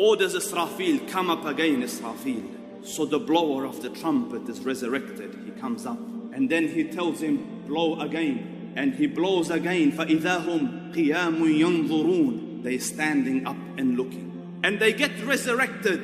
orders Israfil, come up again, Israfil. So the blower of the trumpet is resurrected. He comes up and then he tells him, blow again. And he blows again. فَإِذَا هُمْ قِيَامٌ يَنْظُرُونَ. They're standing up and looking. And they get resurrected.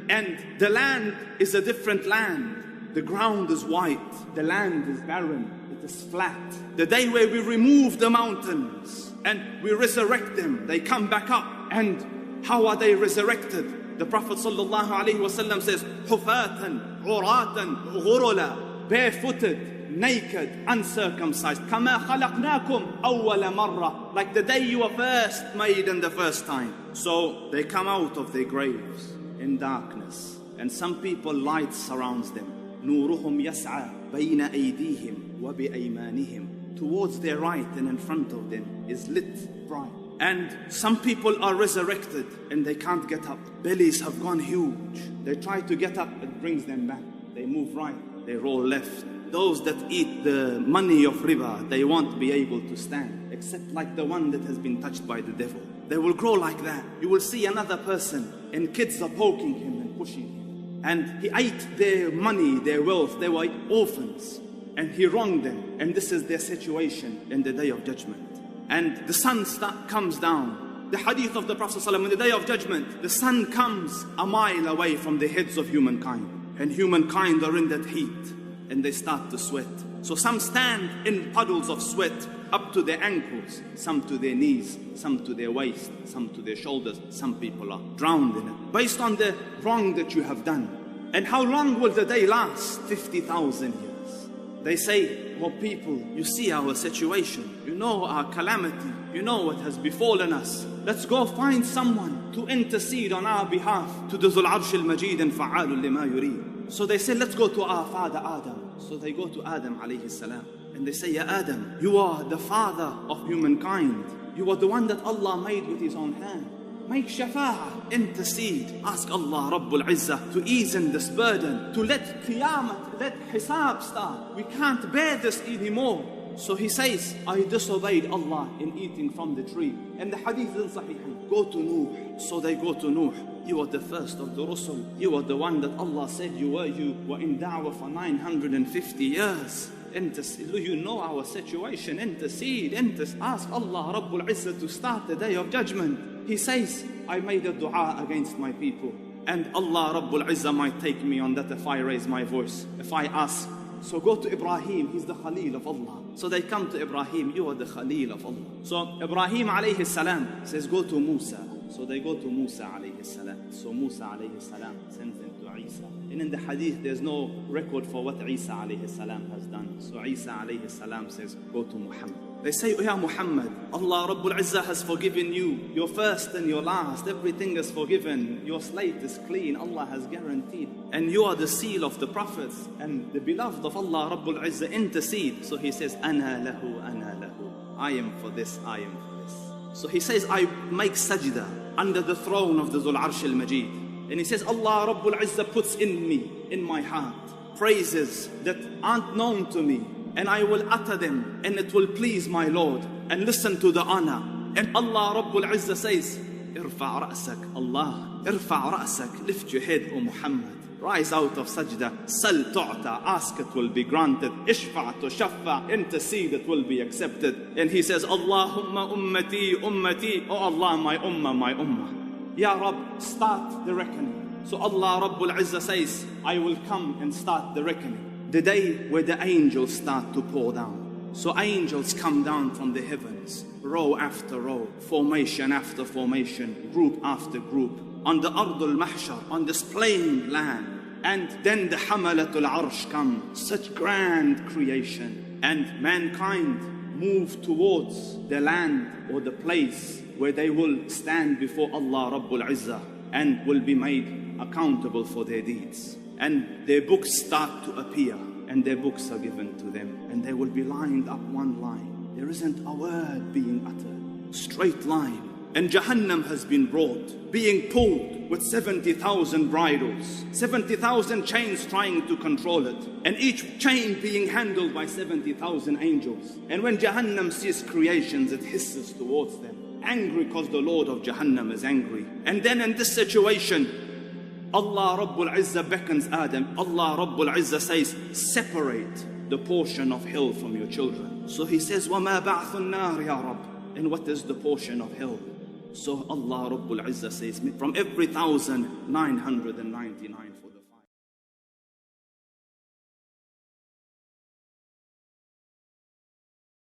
And the land is a different land. The ground is white. The land is barren. It is flat. The day where we remove the mountains and we resurrect them, they come back up. And how are they resurrected? The Prophet ﷺ says, حُفَاةً عُرَاةً غُرُلًا, barefooted, naked, uncircumcised. كَمَا خَلَقْنَاكُمْ أَوَّلَ مَرَّةٍ, like the day you were first made and the first time. So they come out of their graves in darkness. And some people, light surrounds them. نُورُهُمْ يَسْعَى بَيْنَ أَيْدِيهِمْ وَبِأَيْمَانِهِمْ. Towards their right and in front of them is lit bright. And some people are resurrected and they can't get up. Bellies have gone huge. They try to get up, it brings them back. They move right, they roll left. Those that eat the money of riba, they won't be able to stand, except like the one that has been touched by the devil. They will grow like that. You will see another person and kids are poking him and pushing him. And he ate their money, their wealth. They were orphans and he wronged them. And this is their situation in the day of judgment. And the sun comes down. The hadith of the Prophet ﷺ, on the day of judgment, the sun comes a mile away from the heads of humankind. And humankind are in that heat. And they start to sweat. So some stand in puddles of sweat up to their ankles. Some to their knees. Some to their waist. Some to their shoulders. Some people are drowned in it. Based on the wrong that you have done. And how long will the day last? 50,000 years. They say, oh people, you see our situation. You know our calamity. You know what has befallen us. Let's go find someone to intercede on our behalf to the Dhul Arsh al-Majid and Fa'alul lima yurid. So they say, let's go to our father Adam. So they go to Adam alayhi salam. And they say, Ya Adam, you are the father of humankind. You are the one that Allah made with his own hand. Make shafa'ah, intercede. Ask Allah Rabbul Izzah to ease in this burden. To let qiyamah, let hisab start. We can't bear this anymore. So he says, I disobeyed Allah in eating from the tree. And the hadith is sahih. Go to Nuh. So they go to Nuh. You are the first of the Rusul. You are the one that Allah said you were in da'wah for 950 years. Intercede. You know our situation. Intercede. Ask Allah Rabbul Izzah to start the day of judgment. He says, I made a dua against my people. And Allah Rabbul Izzah might take me on that if I raise my voice. If I ask. So go to Ibrahim. He's the Khalil of Allah. So they come to Ibrahim. You are the Khalil of Allah. So Ibrahim alayhi salam says, go to Musa. So they go to Musa alayhi salam. So Musa alayhi salam sends them to Isa. And in the hadith, there's no record for what Isa alayhi salam has done. So Isa alayhi salam says, go to Muhammad. They say, oh, Ya Muhammad, Allah Rabbul Izzah has forgiven you. Your first and your last, everything is forgiven. Your slate is clean, Allah has guaranteed. And you are the seal of the prophets. And the beloved of Allah Rabbul Izzah intercede. So he says, Ana lahu, ana lahu. I am for this, I am for this. So he says, I make sajda under the throne of the Dhul Arsh al-Majid. And he says, Allah Rabbul Izzah puts in me, in my heart, phrases that aren't known to me. And I will utter them, and it will please my Lord. And listen to the honor. And Allah Rabbul Izzah says, Irfa' ra'sak, Allah, irfa' ra'sak, lift your head, O Muhammad. Rise out of sajda, sal tu'ta, ask, it will be granted. Ishfa' tushaffa, intercede, it will be accepted. And he says, Allahumma ummati, ummati, oh Allah, my ummah, my ummah. Ya Rabb, start the reckoning. So Allah Rabbul Izzah says, I will come and start the reckoning. The day where the angels start to pour down. So angels come down from the heavens, row after row, formation after formation, group after group, on the Ardul Mahshar, on this plain land. And then the Hamalatul Arsh come, such grand creation. And mankind move towards the land or the place where they will stand before Allah Rabbul Izzah and will be made accountable for their deeds. And their books start to appear, and their books are given to them, and they will be lined up one line. There isn't a word being uttered, straight line. And Jahannam has been brought, being pulled with 70,000 bridles, 70,000 chains trying to control it, and each chain being handled by 70,000 angels. And when Jahannam sees creations, it hisses towards them. angry because the Lord of Jahannam is angry. And then in this situation, Allah Rabbul Izzah beckons Adam. Allah Rabbul Izzah says, separate the portion of hell from your children. So he says, وَمَا بَعْثُ النَّارِ يَا رَبِّ. And what is the portion of hell? So Allah Rabbul Izzah says, from every 1,999 for the